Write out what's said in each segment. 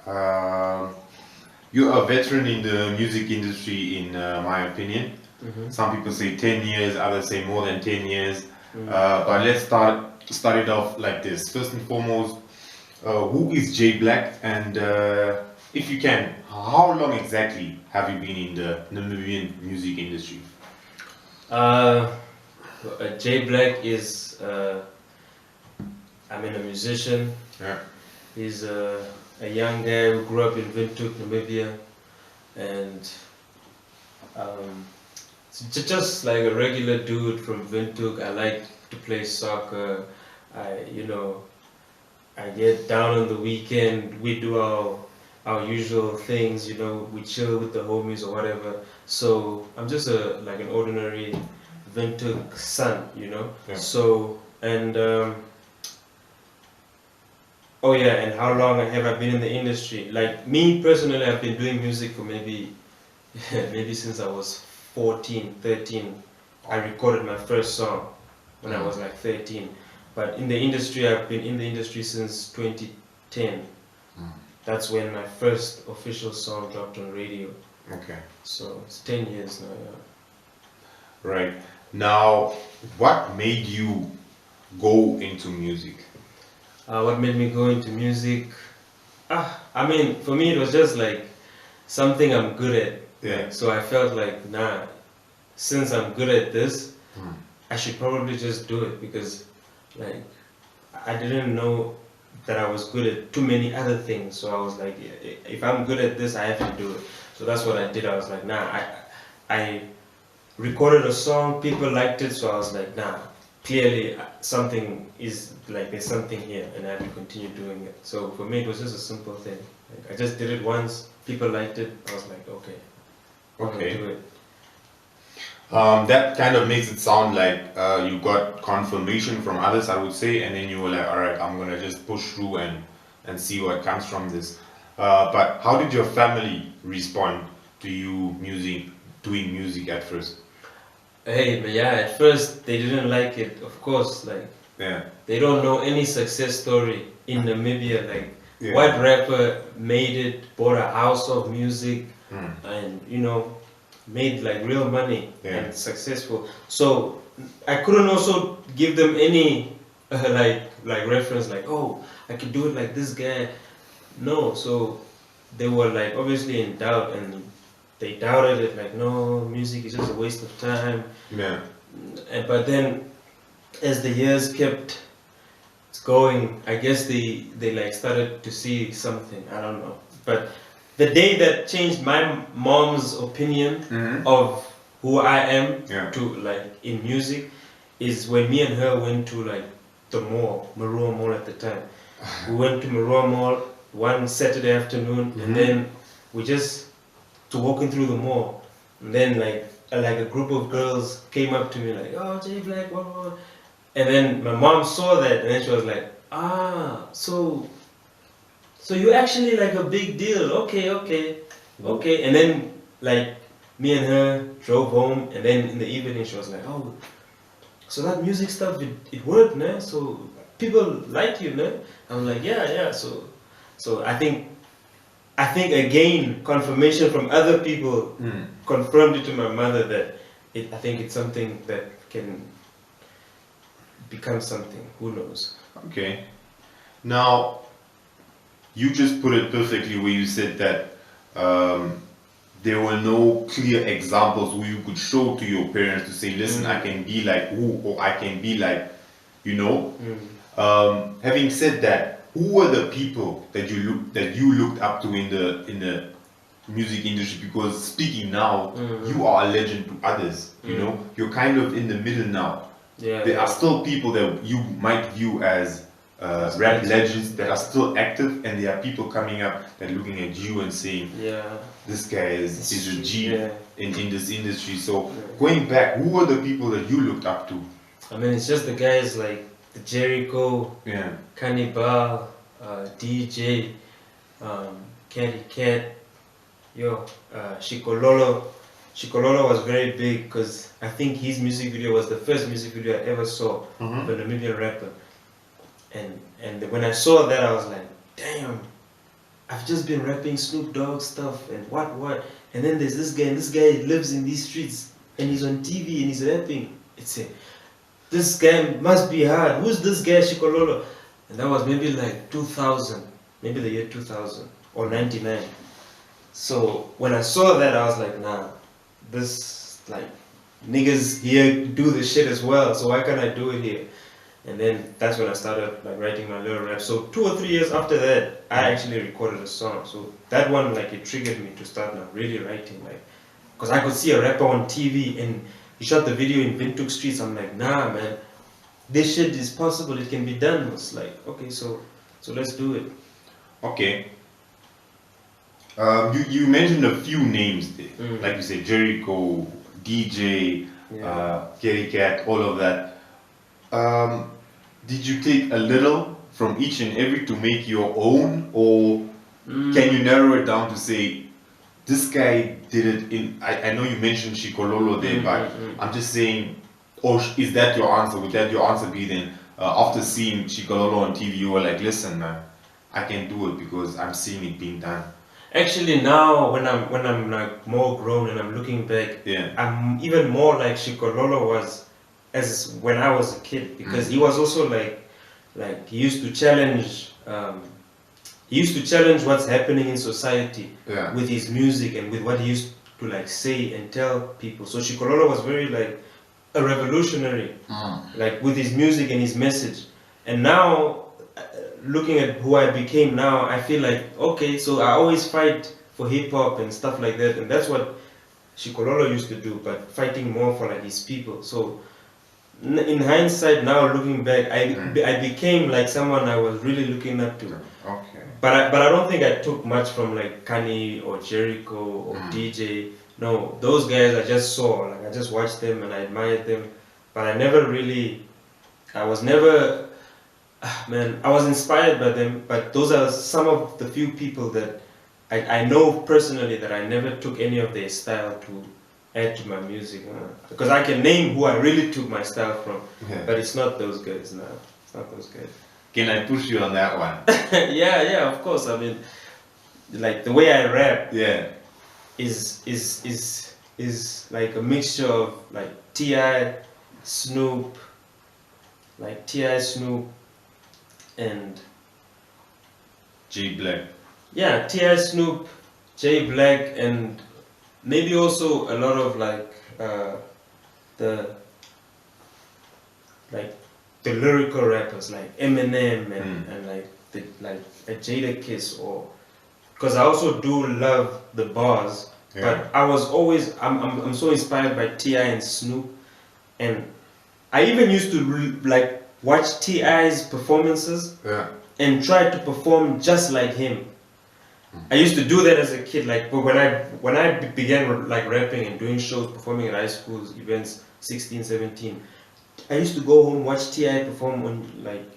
Uh, you're a veteran in the music industry, in my opinion. Some people say 10 years, others say more than 10 years. But let's start it off like this. First and foremost, who is Jblack, and if you can, how long exactly have you been in the Namibian music industry? Jblack is, I mean, a musician. Yeah. He's a young guy who grew up in Windhoek, Namibia, and just like a regular dude from Windhoek. I like to play soccer. I get down on the weekend. We do our usual things. We chill with the homies or whatever. So I'm just like an ordinary Windhoek son. Yeah. So and. Oh yeah, and how long have I been in the industry? Like me personally, I've been doing music for maybe since I was 14, 13. I recorded my first song when I was like 13. But in the industry, I've been in the industry since 2010. That's when my first official song dropped on radio. Okay. So it's 10 years now, yeah. Right. Now, what made you go into music? What made me go into music? I mean, for me it was just like something I'm good at. Yeah. So I felt like, nah, since I'm good at this, I should probably just do it, because like I didn't know that I was good at too many other things. So I was like, if I'm good at this, I have to do it. So that's what I did. I was like, nah, I recorded a song, people liked it, so I was like, nah, clearly something is like, there's something here, and I have to continue doing it. So for me it was just a simple thing. Like, I just did it once, people liked it, I was like, okay, I'm gonna do it. That kind of makes it sound like you got confirmation from others, I would say, and then you were like, all right, I'm gonna just push through and see what comes from this. But how did your family respond to you doing music at first? Hey, but yeah, at first they didn't like it, of course. Like, Yeah. they don't know any success story in Namibia. Like, Yeah. white rapper made it, bought a house of music, and made like real money and successful. So I couldn't also give them any like reference, like, oh, I could do it like this guy. No, so they were like obviously in doubt, and they doubted it, like, no, music is just a waste of time. Yeah. But then as the years kept going, I guess they like started to see something, I don't know. But the day that changed my mom's opinion of who I am to like in music is when me and her went to like the mall, Marua Mall at the time. We went to Marua Mall one Saturday afternoon, and then we just walking through the mall, and then like a group of girls came up to me like, oh, Jblack, what? And then my mom saw that, and then she was like, so you actually like a big deal. Okay. And then like me and her drove home, and then in the evening she was like, oh, so that music stuff, it worked, man. So people like you, man. I'm like, yeah. So I think again, confirmation from other people confirmed it to my mother that I think it's something that can become something. Who knows? Okay. Now, you just put it perfectly where you said that there were no clear examples where you could show to your parents to say, listen, I can be like who, or I can be like, having said that, who were the people that you looked up to in the music industry? Because speaking now, you are a legend to others. You're kind of in the middle now. There are still people that you might view as rap legends that are still active, and there are people coming up that are looking at you and saying, this guy is a G in this industry. So going back, who were the people that you looked up to? I mean, it's just the guys like the Jericho, Cannibal, DJ, Catty Cat, Shikololo. Shikololo was very big because I think his music video was the first music video I ever saw of a Namibian rapper. And when I saw that, I was like, damn, I've just been rapping Snoop Dogg stuff and what, and then there's this guy, and this guy lives in these streets, and he's on TV and he's rapping. It's a, this guy must be hard. Who's this guy, Shikololo? And that was maybe like 2000, maybe the year 2000 or 99. So when I saw that, I was like, nah, this, like, niggas here do this shit as well, so why can't I do it here? And then that's when I started like writing my little rap. So 2 or 3 years after that, I actually recorded a song. So that one, like, it triggered me to start like really writing, like, because I could see a rapper on TV and he shot the video in Windhoek streets. I'm like, nah, man, this shit is possible. It can be done. It's like, okay, so let's do it. Okay. You mentioned a few names there, like you said, Jericho, DJ, Kerry Cat, all of that. Did you take a little from each and every to make your own, or can you narrow it down to say, this guy did it in, I know you mentioned Shikololo there, but I'm just saying, or is that your answer? Would that your answer be then, after seeing Shikololo on TV, you were like, listen man, I can do it because I'm seeing it being done? Actually, now when I'm like more grown and I'm looking back, I'm even more like Shikololo was as when I was a kid, because he was also like he used to challenge what's happening in society with his music and with what he used to like say and tell people. So Shikololo was very like a revolutionary, like with his music and his message. And now, looking at who I became now, I feel like, okay, so I always fight for hip hop and stuff like that, and that's what Shikololo used to do, but fighting more for like his people. So in hindsight, now looking back, I became like someone I was really looking up to. Okay. But I don't think I took much from like Kanye or Jericho or DJ. No, those guys I just saw, like I just watched them and I admired them, but I never really, I was never. Man, I was inspired by them, but those are some of the few people that I know personally that I never took any of their style to add to my music. Because I can name who I really took my style from, but it's not those guys now. It's not those guys. Can I push you on that one? yeah, of course. I mean, like the way I rap, is like a mixture of like T.I., Snoop, and Jblack. Yeah, T.I., Snoop, Jblack, and maybe also a lot of like the lyrical rappers like Eminem and like a Jadakiss, or because I also do love the bars, but I was always I'm so inspired by T.I. and Snoop, and I even used to like watch T.I.'s performances and try to perform just like him. I used to do that as a kid, like, but when I began like rapping and doing shows, performing at high schools, events, 16, 17, I used to go home, watch T.I. perform on like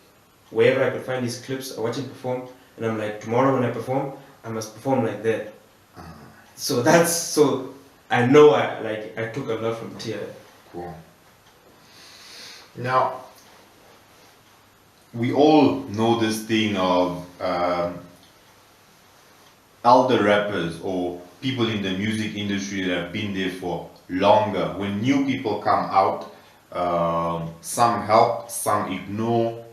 wherever I could find his clips. I watch him perform, and I'm like, tomorrow when I perform, I must perform like that. So I know I took a lot from T.I. Cool. Now, we all know this thing of elder rappers or people in the music industry that have been there for longer. When new people come out, some help, some ignore.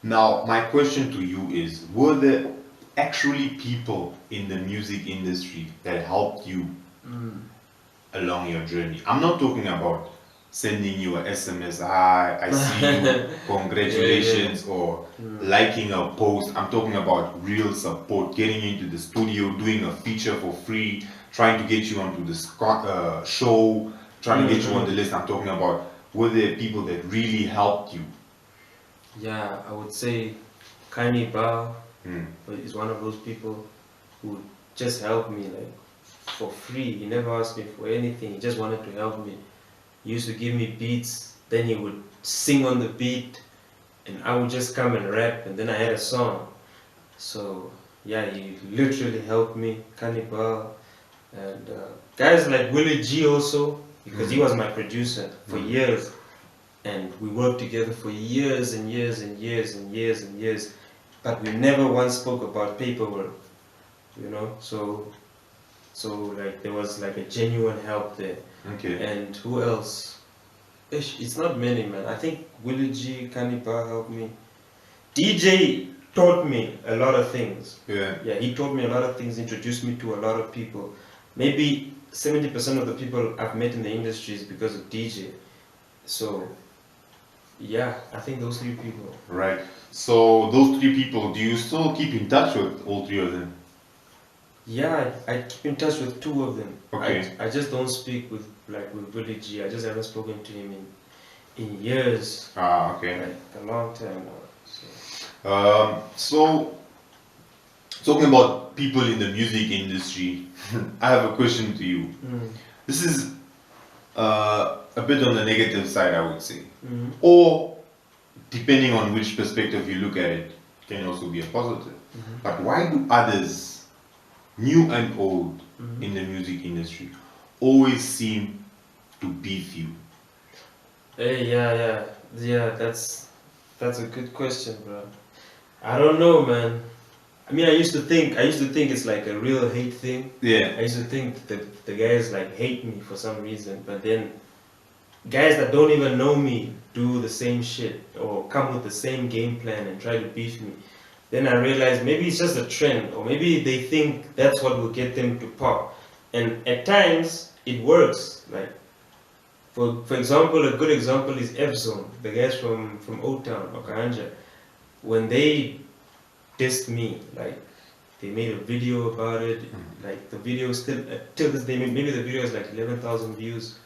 Now, my question to you is, were there actually people in the music industry that helped you along your journey? I'm not talking about sending you an SMS, hi, I see you, congratulations, or liking a post. I'm talking about real support, getting you into the studio, doing a feature for free, trying to get you onto the show, trying to get you on the list. I'm talking about, were there people that really helped you? Yeah, I would say Kanye Bao is one of those people who just helped me like for free. He never asked me for anything, he just wanted to help me. He used to give me beats, then he would sing on the beat, and I would just come and rap, and then I had a song. So yeah, he literally helped me, Kanye Bao, and guys like Willie G also, because he was my producer for years, and we worked together for years and years and years and years and years, but we never once spoke about paperwork. you know. So like there was like a genuine help there. Okay. And who else? Ish, it's not many, man. I think Willie G, Kaniba helped me. DJ taught me a lot of things. Yeah. Yeah, he taught me a lot of things, introduced me to a lot of people. Maybe 70% of the people I've met in the industry is because of DJ. So, yeah, I think those three people. Right. So those three people, do you still keep in touch with all three of them? Yeah, I keep in touch with two of them. Okay. I just don't speak with Willie G. I just haven't spoken to him in years. Ah, okay. Like a long time now. So talking about people in the music industry, I have a question to you. This is a bit on the negative side, I would say. Or, depending on which perspective you look at it, can also be a positive. But why do others, new and old, in the music industry, always seem to beef you? Hey, yeah, that's a good question, bro. I don't know, man. I mean, I used to think it's like a real hate thing. Yeah. I used to think that the guys like hate me for some reason, but then guys that don't even know me do the same shit or come with the same game plan and try to beef me. Then I realized maybe it's just a trend, or maybe they think that's what will get them to pop. And at times it works. Like for example, a good example is F-Zone, the guys from O-Town, Okahanja. When they dissed me, like they made a video about it, like the video still, till this day, maybe the video is like 11,000 views.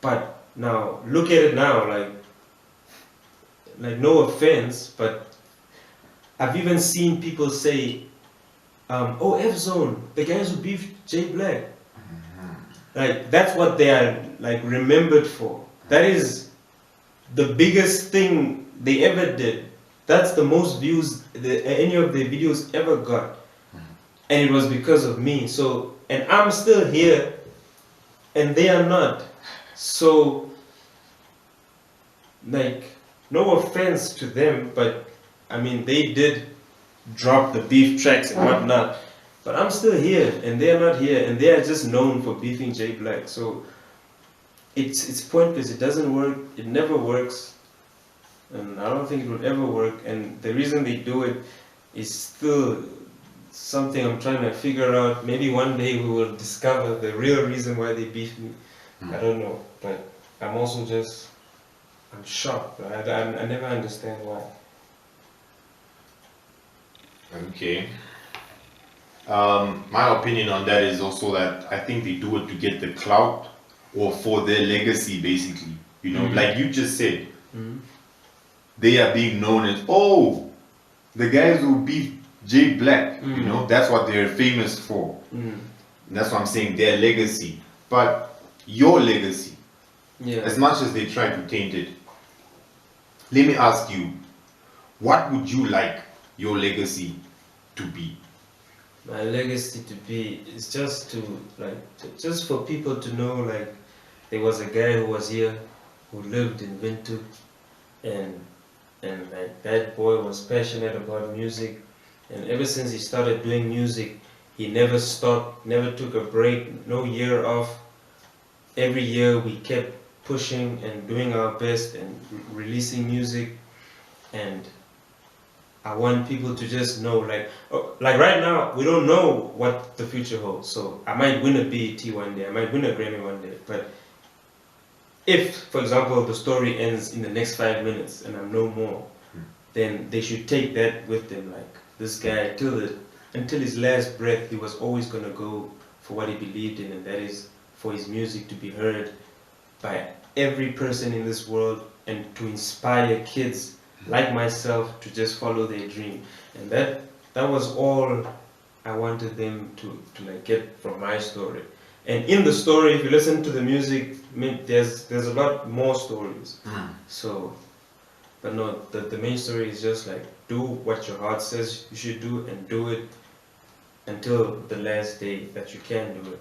But now, look at it now, like no offense, but I've even seen people say, oh, F-Zone, the guys who beefed Jblack. Like, that's what they are, like, remembered for. That is the biggest thing they ever did. That's the most views any of the videos ever got. And it was because of me. So, and I'm still here, and they are not. So, like, no offense to them, but I mean, they did drop the beef tracks and whatnot. But I'm still here, and they are not here, and they are just known for beefing Jblack. So, it's pointless. It doesn't work. It never works. And I don't think it would ever work, and the reason they do it is still something I'm trying to figure out. Maybe one day we will discover the real reason why they beef me. I don't know, but I'm also just, I'm shocked. I never understand why. Okay. My opinion on that is also that I think they do it to get the clout or for their legacy, basically. You know, like you just said. They are being known as, oh, the guys who beat Jblack, you know, that's what they're famous for. That's what I'm saying, their legacy. But your legacy, as much as they try to taint it, let me ask you, what would you like your legacy to be? My legacy to be is just to, like, just for people to know, like, there was a guy who was here, who lived in windhoek, and like that boy was passionate about music, and ever since he started doing music, he never stopped, never took a break, no year off. Every year we kept pushing and doing our best and releasing music, and I want people to just know, like right now we don't know what the future holds. So I might win a BET one day, I might win a Grammy one day, but if, for example, the story ends in the next 5 minutes and I'm no more, then they should take that with them. Like, this guy, until his last breath, he was always going to go for what he believed in, and that is for his music to be heard by every person in this world and to inspire kids like myself to just follow their dream. And that was all I wanted them to like get from my story. And in the story, if you listen to the music, there's a lot more stories. So, but no, the main story is just like, do what your heart says you should do, and do it until the last day that you can do it.